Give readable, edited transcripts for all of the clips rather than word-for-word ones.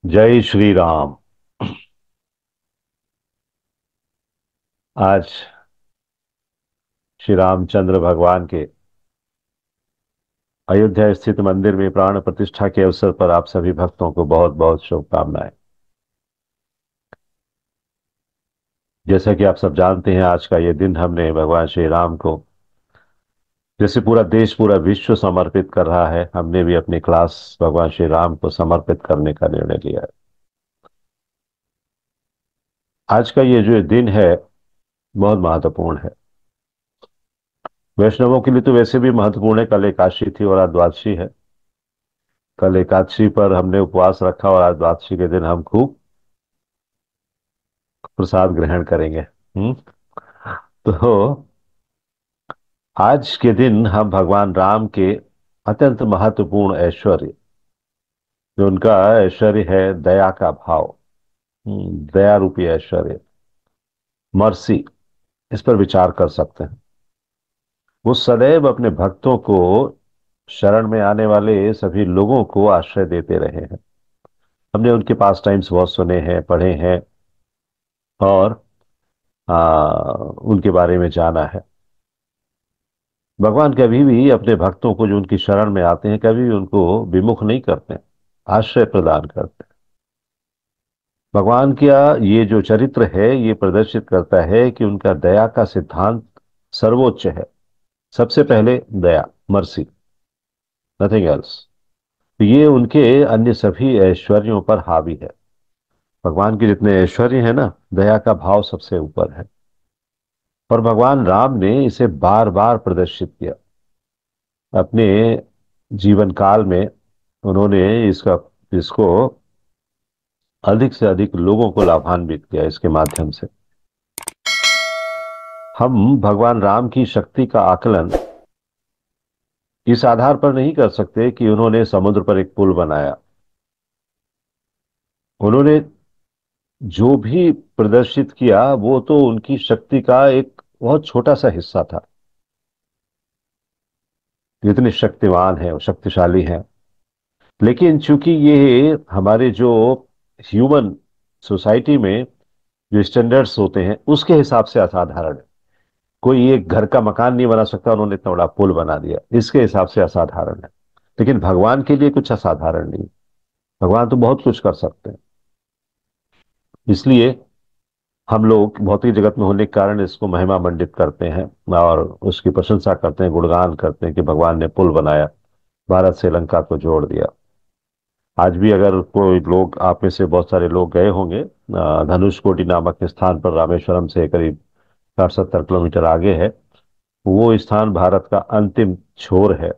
जय श्री राम। आज श्री रामचंद्र भगवान के अयोध्या स्थित मंदिर में प्राण प्रतिष्ठा के अवसर पर आप सभी भक्तों को बहुत बहुत शुभकामनाएं। जैसा कि आप सब जानते हैं, आज का ये दिन हमने भगवान श्री राम को, जैसे पूरा देश पूरा विश्व समर्पित कर रहा है, हमने भी अपनी क्लास भगवान श्री राम को समर्पित करने का निर्णय लिया है। आज का ये जो दिन है बहुत महत्वपूर्ण है। वैष्णवों के लिए तो वैसे भी महत्वपूर्ण है। कल एकादशी थी और आज द्वादशी है। कल एकादशी पर हमने उपवास रखा और आज द्वादशी के दिन हम खूब प्रसाद ग्रहण करेंगे। तो आज के दिन हम भगवान राम के अत्यंत महत्वपूर्ण ऐश्वर्य, जो उनका ऐश्वर्य है दया का भाव, दया रूपी ऐश्वर्य, मर्सी, इस पर विचार कर सकते हैं। वो सदैव अपने भक्तों को, शरण में आने वाले सभी लोगों को आश्रय देते रहे हैं। हमने उनके पास टाइम्स बहुत सुने हैं, पढ़े हैं और उनके बारे में जाना है। भगवान कभी भी अपने भक्तों को, जो उनकी शरण में आते हैं, कभी भी उनको विमुख नहीं करते, आश्रय प्रदान करते हैं। भगवान का ये जो चरित्र है ये प्रदर्शित करता है कि उनका दया का सिद्धांत सर्वोच्च है। सबसे पहले दया, मर्सी, नथिंग एल्स। तो ये उनके अन्य सभी ऐश्वर्यों पर हावी है। भगवान के जितने ऐश्वर्य है ना, दया का भाव सबसे ऊपर है। और भगवान राम ने इसे बार बार प्रदर्शित किया अपने जीवन काल में। उन्होंने इसको अधिक से अधिक लोगों को लाभान्वित किया इसके माध्यम से। हम भगवान राम की शक्ति का आकलन इस आधार पर नहीं कर सकते कि उन्होंने समुद्र पर एक पुल बनाया। उन्होंने जो भी प्रदर्शित किया वो तो उनकी शक्ति का एक बहुत छोटा सा हिस्सा था। जितने शक्तिवान हैं, शक्तिशाली हैं, लेकिन चूंकि ये हमारे जो ह्यूमन सोसाइटी में जो स्टैंडर्ड्स होते हैं उसके हिसाब से असाधारण है। कोई एक घर का मकान नहीं बना सकता, उन्होंने इतना बड़ा पुल बना दिया, इसके हिसाब से असाधारण है। लेकिन भगवान के लिए कुछ असाधारण नहीं। भगवान तो बहुत कुछ कर सकते हैं। इसलिए हम लोग भौतिक जगत में होने के कारण इसको महिमा मंडित करते हैं और उसकी प्रशंसा करते हैं, गुणगान करते हैं कि भगवान ने पुल बनाया, भारत से लंका को जोड़ दिया। आज भी अगर कोई लोग, आप में से बहुत सारे लोग गए होंगे धनुषकोटी नामक स्थान पर, रामेश्वरम से करीब 60-70 किलोमीटर आगे है। वो स्थान भारत का अंतिम छोर है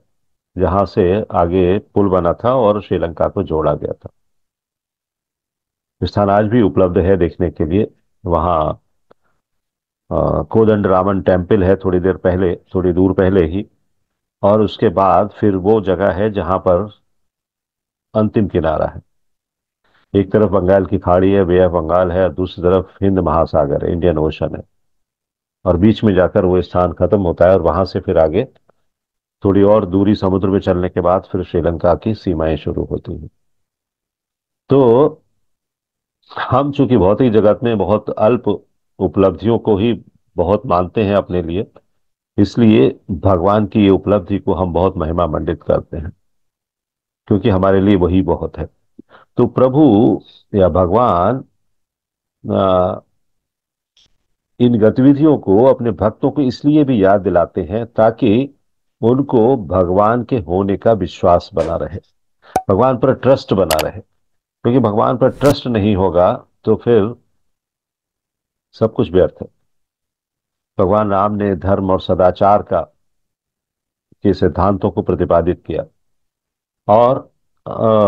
जहां से आगे पुल बना था और श्रीलंका को जोड़ा गया था। स्थान आज भी उपलब्ध है देखने के लिए। वहाँ कोदंड रामन टेम्पल है, थोड़ी देर पहले, थोड़ी दूर पहले ही। और उसके बाद फिर वो जगह है जहां पर अंतिम किनारा है। एक तरफ बंगाल की खाड़ी है, बे ऑफ बंगाल है, और दूसरी तरफ हिंद महासागर है, इंडियन ओशन है। और बीच में जाकर वो स्थान खत्म होता है और वहां से फिर आगे थोड़ी और दूरी समुद्र में चलने के बाद फिर श्रीलंका की सीमाएं शुरू होती हैं। तो हम चूंकि भौतिक जगत में बहुत अल्प उपलब्धियों को ही बहुत मानते हैं अपने लिए, इसलिए भगवान की ये उपलब्धि को हम बहुत महिमा मंडित करते हैं, क्योंकि हमारे लिए वही बहुत है। तो प्रभु या भगवान इन गतिविधियों को अपने भक्तों को इसलिए भी याद दिलाते हैं ताकि उनको भगवान के होने का विश्वास बना रहे, भगवान पर ट्रस्ट बना रहे। क्योंकि भगवान पर ट्रस्ट नहीं होगा तो फिर सब कुछ व्यर्थ है। भगवान राम ने धर्म और सदाचार का के सिद्धांतों को प्रतिपादित किया और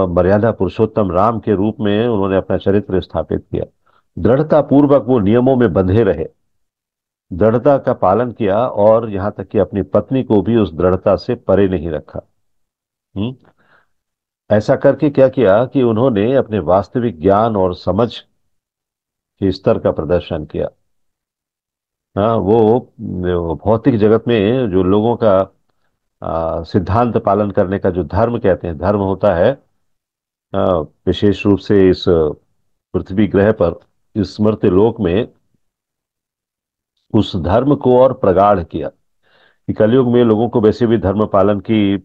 मर्यादा पुरुषोत्तम राम के रूप में उन्होंने अपना चरित्र स्थापित किया। दृढ़ता पूर्वक वो नियमों में बंधे रहे, दृढ़ता का पालन किया और यहां तक कि अपनी पत्नी को भी उस दृढ़ता से परे नहीं रखा। हम्म ऐसा करके क्या किया कि उन्होंने अपने वास्तविक ज्ञान और समझ के स्तर का प्रदर्शन किया। हाँ, वो भौतिक जगत में जो लोगों का सिद्धांत पालन करने का जो धर्म कहते हैं, धर्म होता है विशेष रूप से इस पृथ्वी ग्रह पर, इस मर्त्य लोक में उस धर्म को और प्रगाढ़ किया कि कलयुग में लोगों को वैसे भी धर्म पालन के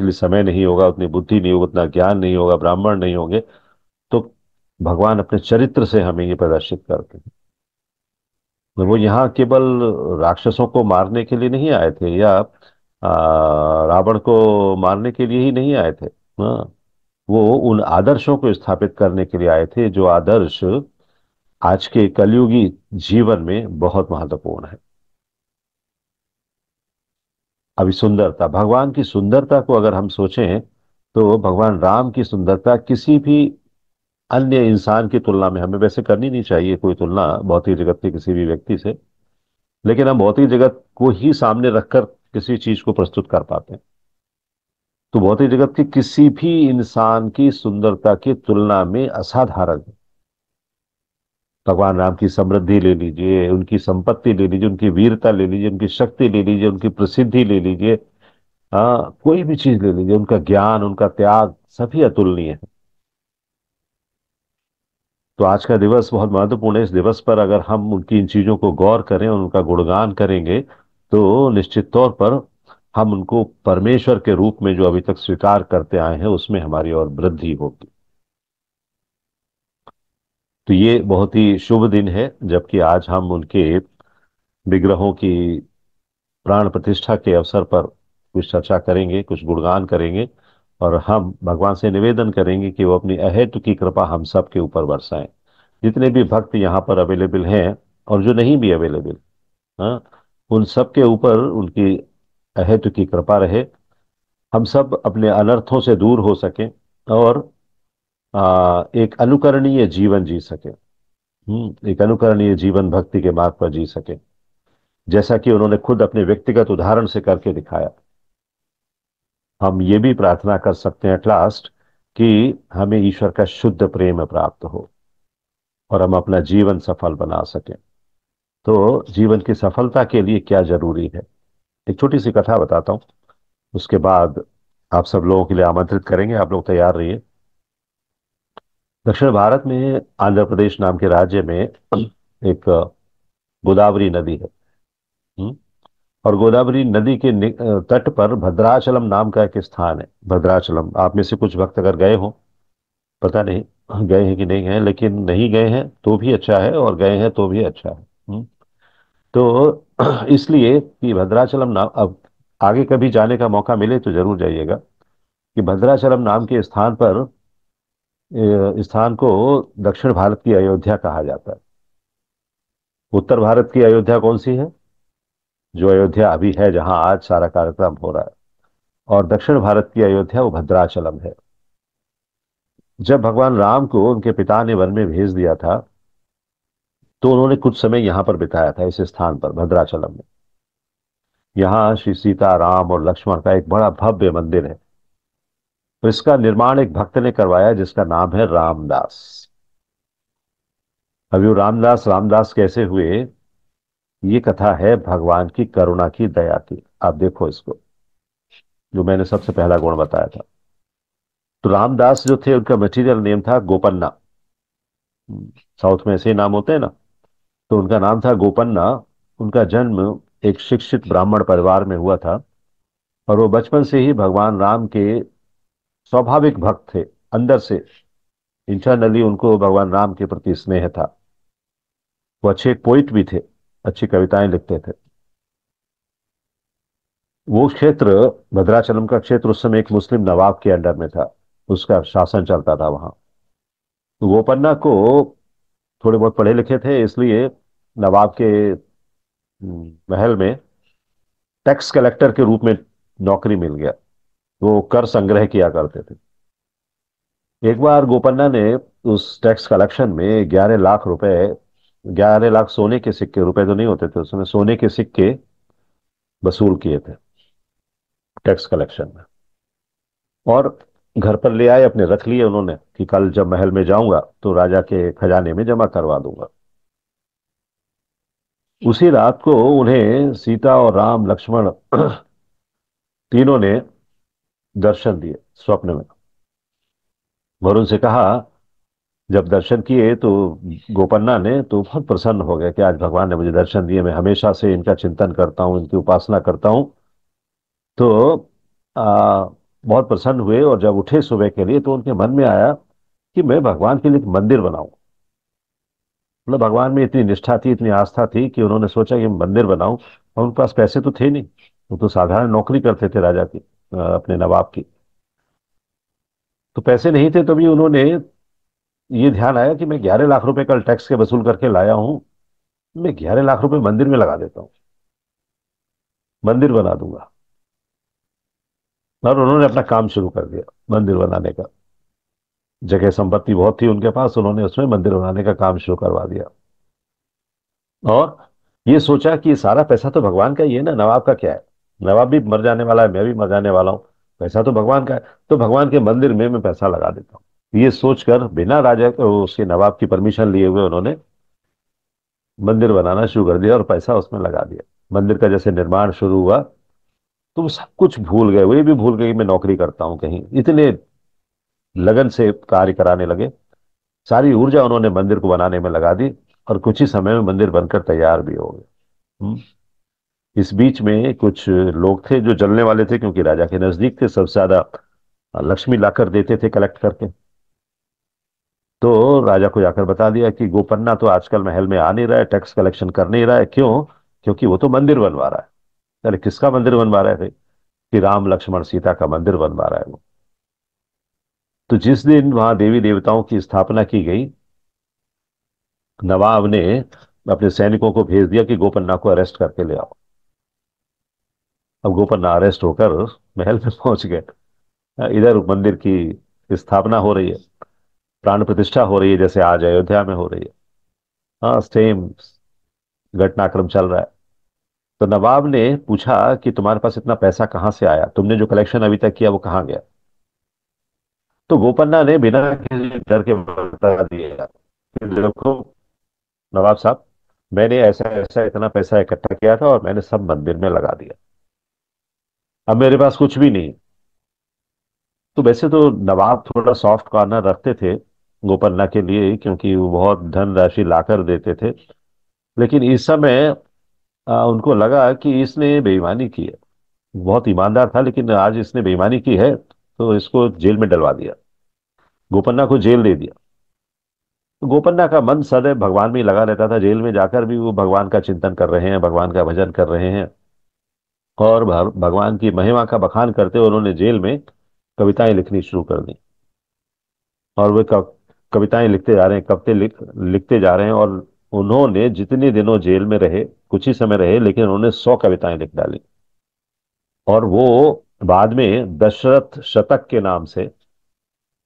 लिए समय नहीं होगा, उतनी बुद्धि नहीं होगी, उतना ज्ञान नहीं होगा, ब्राह्मण नहीं होंगे। तो भगवान अपने चरित्र से हमें ये प्रदर्शित करते हैं। वो यहाँ केवल राक्षसों को मारने के लिए नहीं आए थे, या रावण को मारने के लिए ही नहीं आए थे। हाँ, वो उन आदर्शों को स्थापित करने के लिए आए थे, जो आदर्श आज के कलयुगी जीवन में बहुत महत्वपूर्ण है। अभी सुंदरता, भगवान की सुंदरता को अगर हम सोचें, तो भगवान राम की सुंदरता किसी भी अन्य इंसान की तुलना में, हमें वैसे करनी नहीं चाहिए कोई तुलना भौतिक जगत के किसी भी व्यक्ति से, लेकिन हम भौतिक जगत को ही सामने रखकर किसी चीज को प्रस्तुत कर पाते हैं। तो भौतिक जगत के किसी भी इंसान की सुंदरता की तुलना में असाधारण है। भगवान राम की समृद्धि ले लीजिए, उनकी संपत्ति ले लीजिए, उनकी वीरता ले लीजिए, उनकी शक्ति ले लीजिए, उनकी प्रसिद्धि ले लीजिए, हाँ कोई भी चीज ले लीजिए, उनका ज्ञान, उनका त्याग, सभी अतुलनीय है। तो आज का दिवस बहुत महत्वपूर्ण है। इस दिवस पर अगर हम उनकी इन चीजों को गौर करें और उनका गुणगान करेंगे, तो निश्चित तौर पर हम उनको परमेश्वर के रूप में जो अभी तक स्वीकार करते आए हैं, उसमें हमारी और वृद्धि होगी। तो ये बहुत ही शुभ दिन है, जबकि आज हम उनके विग्रहों की प्राण प्रतिष्ठा के अवसर पर कुछ चर्चा करेंगे, कुछ गुणगान करेंगे, और हम भगवान से निवेदन करेंगे कि वो अपनी अहेतु की कृपा हम सब के ऊपर बरसाएं। जितने भी भक्त यहाँ पर अवेलेबल हैं और जो नहीं भी अवेलेबल, हाँ, उन सब के ऊपर उनकी अहेतु की कृपा रहे। हम सब अपने अनर्थों से दूर हो सकें और एक अनुकरणीय जीवन जी सकें। एक अनुकरणीय जीवन भक्ति के मार्ग पर जी सकें, जैसा कि उन्होंने खुद अपने व्यक्तिगत उदाहरण से करके दिखाया। हम ये भी प्रार्थना कर सकते हैं एट लास्ट कि हमें ईश्वर का शुद्ध प्रेम प्राप्त हो और हम अपना जीवन सफल बना सकें। तो जीवन की सफलता के लिए क्या जरूरी है, एक छोटी सी कथा बताता हूं, उसके बाद आप सब लोगों के लिए आमंत्रित करेंगे। आप लोग तैयार रहिए। दक्षिण भारत में आंध्र प्रदेश नाम के राज्य में एक गोदावरी नदी है। हम्म, और गोदावरी नदी के तट पर भद्राचलम नाम का एक स्थान है। भद्राचलम, आप में से कुछ भक्त अगर गए हो, पता नहीं गए हैं कि नहीं गए, लेकिन नहीं गए हैं तो भी अच्छा है, और गए हैं तो भी अच्छा है। तो इसलिए कि भद्राचलम नाम, अब आगे कभी जाने का मौका मिले तो जरूर जाइएगा, कि भद्राचलम नाम के स्थान पर, स्थान को दक्षिण भारत की अयोध्या कहा जाता है। उत्तर भारत की अयोध्या कौन सी है? जो अयोध्या अभी है, जहां आज सारा कार्यक्रम हो रहा है। और दक्षिण भारत की अयोध्या वो भद्राचलम है। जब भगवान राम को उनके पिता ने वन में भेज दिया था, तो उन्होंने कुछ समय यहां पर बिताया था, इस स्थान पर भद्राचलम में। यहाँ श्री सीता, राम और लक्ष्मण का एक बड़ा भव्य मंदिर है। तो इसका निर्माण एक भक्त ने करवाया, जिसका नाम है रामदास। अभी वो रामदास रामदास कैसे हुए, ये कथा है भगवान की करुणा की, दया की। आप देखो इसको, जो मैंने सबसे पहला गुण बताया था। तो रामदास जो थे, उनका मटीरियल नेम था गोपन्ना। साउथ में ऐसे ही नाम होते हैं ना। तो उनका नाम था गोपन्ना। उनका जन्म एक शिक्षित ब्राह्मण परिवार में हुआ था, और वो बचपन से ही भगवान राम के स्वाभाविक भक्त थे। अंदर से, इंटरनली उनको भगवान राम के प्रति स्नेह था। वो अच्छे एक पोइट भी थे, अच्छी कविताएं लिखते थे। वो क्षेत्र, भद्राचलम का क्षेत्र, उस समय एक मुस्लिम नवाब के अंडर में था, उसका शासन चलता था वहां। तो गोपन्ना को थोड़े बहुत पढ़े लिखे थे, इसलिए नवाब के महल में टैक्स कलेक्टर के रूप में नौकरी मिल गया। वो कर संग्रह किया करते थे। एक बार गोपन्ना ने उस टैक्स कलेक्शन में 11 लाख रुपए, 11 लाख सोने के सिक्के, रुपए तो नहीं होते थे उसमें, सोने के सिक्के वसूल किए थे टैक्स कलेक्शन में। और घर पर ले आए, अपने रख लिए उन्होंने, कि कल जब महल में जाऊंगा तो राजा के खजाने में जमा करवा दूंगा। उसी रात को उन्हें सीता और राम लक्ष्मण तीनों ने दर्शन दिए स्वप्न में। और उनसे कहा, जब दर्शन किए तो गोपन्ना ने तो बहुत प्रसन्न हो गया कि आज भगवान ने मुझे दर्शन दिए, मैं हमेशा से इनका चिंतन करता हूँ, इनकी उपासना करता हूँ। तो आ, बहुत प्रसन्न हुए, और जब उठे सुबह के लिए तो उनके मन में आया कि मैं भगवान के लिए एक मंदिर बनाऊं। मतलब भगवान में इतनी निष्ठा थी, इतनी आस्था थी कि उन्होंने सोचा कि मंदिर बनाऊं। और उनके पास पैसे तो थे नहीं, वो तो साधारण नौकरी करते थे राजा की, अपने नवाब की। तो पैसे नहीं थे, तभी उन्होंने ये ध्यान आया कि मैं 11 लाख रुपए कल टैक्स के वसूल करके लाया हूं, मैं 11 लाख रुपए मंदिर में लगा देता हूँ, मंदिर बना दूंगा। और उन्होंने अपना काम शुरू कर दिया मंदिर बनाने का। जगह संपत्ति बहुत थी उनके पास, उन्होंने उसमें मंदिर बनाने का काम शुरू करवा दिया। और ये सोचा कि ये सारा पैसा तो भगवान का ही है ना, नवाब का क्या है। नवाब भी मर जाने वाला है, मैं भी मर जाने वाला हूँ, पैसा तो भगवान का है। तो भगवान के मंदिर में मैं पैसा लगा देता हूँ। ये सोचकर बिना राजा उसके नवाब की परमिशन लिए हुए उन्होंने मंदिर बनाना शुरू कर दिया और पैसा उसमें लगा दिया। मंदिर का जैसे निर्माण शुरू हुआ तो वो सब कुछ भूल गए, वो ये भी भूल गए कि मैं नौकरी करता हूँ कहीं। इतने लगन से कार्य कराने लगे, सारी ऊर्जा उन्होंने मंदिर को बनाने में लगा दी, और कुछ ही समय में मंदिर बनकर तैयार भी हो गए। हम्म। इस बीच में कुछ लोग थे जो जलने वाले थे, क्योंकि राजा के नजदीक थे, सबसे ज्यादा लक्ष्मी लाकर देते थे कलेक्ट करके। तो राजा को जाकर बता दिया कि गोपन्ना तो आजकल महल में आ नहीं रहा है, टैक्स कलेक्शन कर नहीं रहा है। क्यों? क्योंकि वो तो मंदिर बनवा रहा है। अरे किसका मंदिर बनवा रहा है भाई? कि राम लक्ष्मण सीता का मंदिर बनवा रहा है वो। तो जिस दिन वहां देवी देवताओं की स्थापना की गई, नवाब ने अपने सैनिकों को भेज दिया कि गोपन्ना को अरेस्ट करके ले आओ। अब गोपन्ना अरेस्ट होकर महल में पहुंच गए। इधर मंदिर की स्थापना हो रही है, प्राण प्रतिष्ठा हो रही है, जैसे आज अयोध्या में हो रही है। हाँ, सेम घटनाक्रम चल रहा है। तो नवाब ने पूछा कि तुम्हारे पास इतना पैसा कहाँ से आया, तुमने जो कलेक्शन अभी तक किया वो कहाँ गया? तो गोपन्ना ने बिना किसी डर के बता दिया कि देखो नवाब साहब, मैंने ऐसा ऐसा इतना पैसा इकट्ठा किया था और मैंने सब मंदिर में लगा दिया, अब मेरे पास कुछ भी नहीं। तो वैसे तो नवाब थोड़ा सॉफ्ट कॉर्नर रखते थे गोपन्ना के लिए, क्योंकि वो बहुत धनराशि लाकर देते थे। लेकिन इस समय उनको लगा कि इसने बेईमानी की है। बहुत ईमानदार था, लेकिन आज इसने बेईमानी की है, तो इसको जेल में डलवा दिया, गोपन्ना को जेल दे दिया। तो गोपन्ना का मन सदैव भगवान में ही लगा रहता था, जेल में जाकर भी वो भगवान का चिंतन कर रहे हैं, भगवान का भजन कर रहे हैं। और भगवान की महिमा का बखान करते हुए उन्होंने जेल में कविताएं लिखनी शुरू कर दी। और वे कविताएं लिखते जा रहे हैं, कविते लिखते जा रहे हैं। और उन्होंने जितने दिनों जेल में रहे, कुछ ही समय रहे, लेकिन उन्होंने 100 कविताएं लिख डाली। और वो बाद में दशरथ शतक के नाम से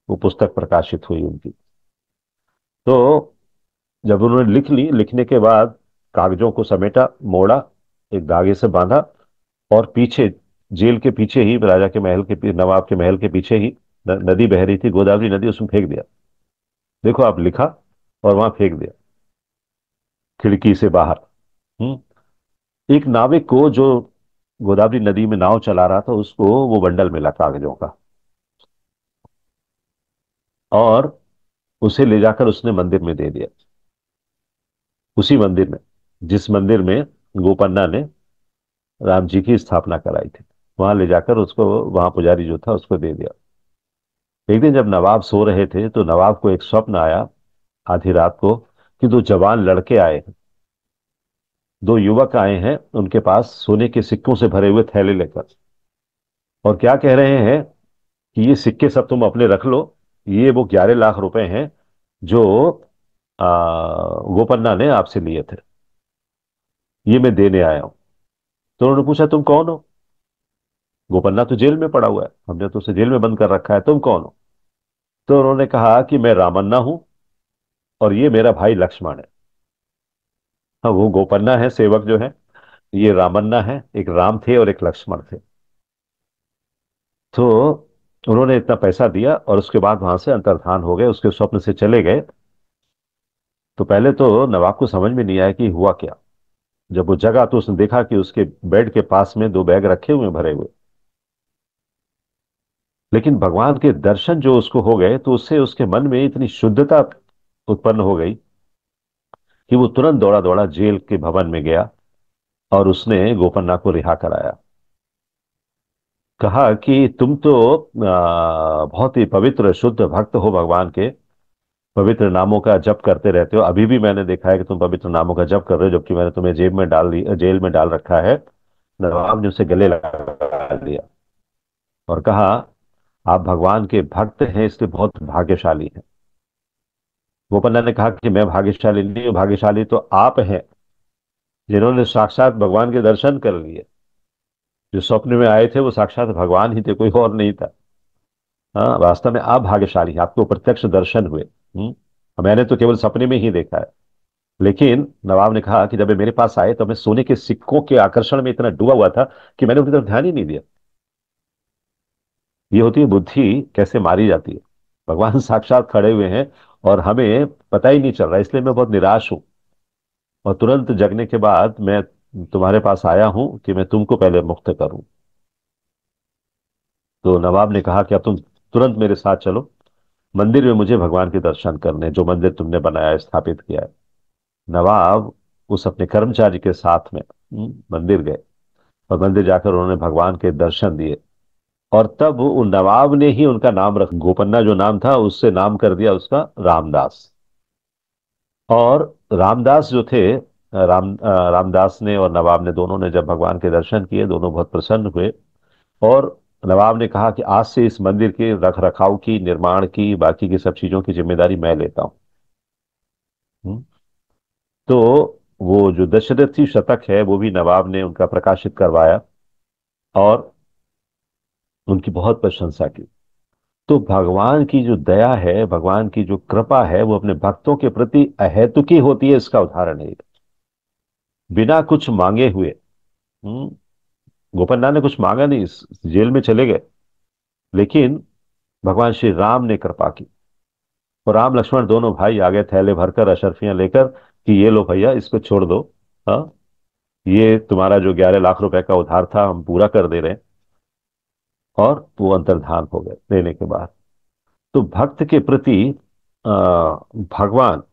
वो पुस्तक प्रकाशित हुई उनकी। तो जब उन्होंने लिख ली, लिखने के बाद कागजों को समेटा, मोड़ा, एक धागे से बांधा, और पीछे, जेल के पीछे ही, राजा के महल के नवाब के महल के पीछे ही नदी बह रही थी, गोदावरी नदी, उसमें फेंक दिया। देखो, आप लिखा और वहां फेंक दिया, खिड़की से बाहर। एक नाविक को जो गोदावरी नदी में नाव चला रहा था, उसको वो बंडल मिला कागजों का, और उसे ले जाकर उसने मंदिर में दे दिया। उसी मंदिर में, जिस मंदिर में गोपन्ना ने राम जी की स्थापना कराई थी, वहां ले जाकर उसको, वहां पुजारी जो था उसको दे दिया। एक दिन जब नवाब सो रहे थे तो नवाब को एक स्वप्न आया आधी रात को, कि दो जवान लड़के आए हैं, दो युवक आए हैं उनके पास सोने के सिक्कों से भरे हुए थैले लेकर। और क्या कह रहे हैं कि ये सिक्के सब तुम अपने रख लो, ये वो 11 लाख रुपए हैं जो गोपन्ना ने आपसे लिए थे, ये मैं देने आया हूं। तो उन्होंने पूछा, तुम कौन हो? गोपन्ना तो जेल में पड़ा हुआ है, हमने तो उसे जेल में बंद कर रखा है, तुम कौन हो? तो उन्होंने कहा कि मैं रामन्ना हूं, और ये मेरा भाई लक्ष्मण है। हाँ, वो गोपन्ना है सेवक जो है, ये रामन्ना है, एक राम थे और एक लक्ष्मण थे। तो उन्होंने इतना पैसा दिया और उसके बाद वहां से अंतर्धान हो गए, उसके स्वप्न से चले गए। तो पहले तो नवाब को समझ में नहीं आया कि हुआ क्या। जब वो जगा तो उसने देखा कि उसके बेड के पास में दो बैग रखे हुए हैं भरे हुए। लेकिन भगवान के दर्शन जो उसको हो गए तो उससे उसके मन में इतनी शुद्धता उत्पन्न हो गई कि वो तुरंत दौड़ा दौड़ा जेल के भवन में गया और उसने गोपन्ना को रिहा कराया। कहा कि तुम तो बहुत ही पवित्र शुद्ध भक्त हो भगवान के, पवित्र नामों का जप करते रहते हो। अभी भी मैंने देखा है कि तुम पवित्र नामों का जप कर रहे हो, जबकि मैंने तुम्हें जेल में डाल रखा है। नवाब ने उसे गले लगा लिया और कहा, आप भगवान के भक्त हैं इसलिए बहुत भाग्यशाली हैं। गोपन्ना ने कहा कि मैं भाग्यशाली नहीं हूं, भाग्यशाली तो आप हैं जिन्होंने साक्षात भगवान के दर्शन कर लिए। जो स्वप्न में आए थे वो साक्षात भगवान ही थे, कोई और नहीं था। हाँ, वास्तव में आप भाग्यशाली हैं, आपको प्रत्यक्ष दर्शन हुए। मैंने तो केवल सपने में ही देखा है। लेकिन नवाब ने कहा कि जब वे मेरे पास आए तो मैं सोने के सिक्कों के आकर्षण में इतना डूबा हुआ था कि मैंने उनकी तरफ ध्यान ही नहीं दिया। ये होती है बुद्धि कैसे मारी जाती है। भगवान साक्षात खड़े हुए हैं और हमें पता ही नहीं चल रहा, इसलिए मैं बहुत निराश हूं। और तुरंत जगने के बाद मैं तुम्हारे पास आया हूं कि मैं तुमको पहले मुक्त करूं। तो नवाब ने कहा कि अब तुम तुरंत मेरे साथ चलो मंदिर में, मुझे भगवान के दर्शन करने, जो मंदिर तुमने बनाया है, स्थापित किया है। नवाब उस अपने कर्मचारी के साथ में मंदिर गए और मंदिर जाकर उन्होंने भगवान के दर्शन दिए। और तब उन नवाब ने ही उनका नाम रख, गोपन्ना जो नाम था उससे नाम कर दिया उसका रामदास। और रामदास जो थे, रामदास ने और नवाब ने, दोनों ने जब भगवान के दर्शन किए, दोनों बहुत प्रसन्न हुए। और नवाब ने कहा कि आज से इस मंदिर के रख रखाव की, निर्माण की, बाकी की सब चीजों की जिम्मेदारी मैं लेता हूँ। तो वो जो दशरथी शतक है वो भी नवाब ने उनका प्रकाशित करवाया और उनकी बहुत प्रशंसा की। तो भगवान की जो दया है, भगवान की जो कृपा है, वो अपने भक्तों के प्रति अहेतुकी होती है, इसका उदाहरण है ये। बिना कुछ मांगे हुए। हम्म, गोपन्ना ने कुछ मांगा नहीं, जेल में चले गए, लेकिन भगवान श्री राम ने कृपा की। और राम लक्ष्मण दोनों भाई आ गए थैले भरकर, अशर्फियां लेकर, कि ये लो भैया, इसको छोड़ दो। हाँ, ये तुम्हारा जो 11 लाख रुपए का उधार था हम पूरा कर दे रहे हैं। और वो अंतर्धान हो गए देने के बाद। तो भक्त के प्रति आ, भगवान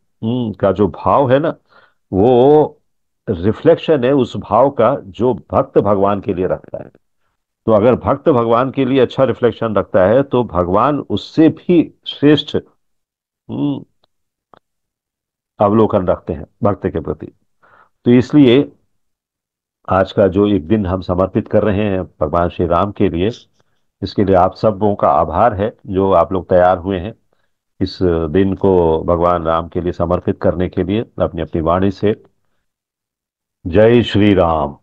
का जो भाव है ना, वो रिफ्लेक्शन है उस भाव का जो भक्त भगवान के लिए रखता है। तो अगर भक्त भगवान के लिए अच्छा रिफ्लेक्शन रखता है तो भगवान उससे भी श्रेष्ठ अवलोकन रखते हैं भक्त के प्रति। तो इसलिए आज का जो एक दिन हम समर्पित कर रहे हैं भगवान श्री राम के लिए, इसके लिए आप सबों का आभार है जो आप लोग तैयार हुए हैं इस दिन को भगवान राम के लिए समर्पित करने के लिए अपनी अपनी वाणी से। जय श्री राम।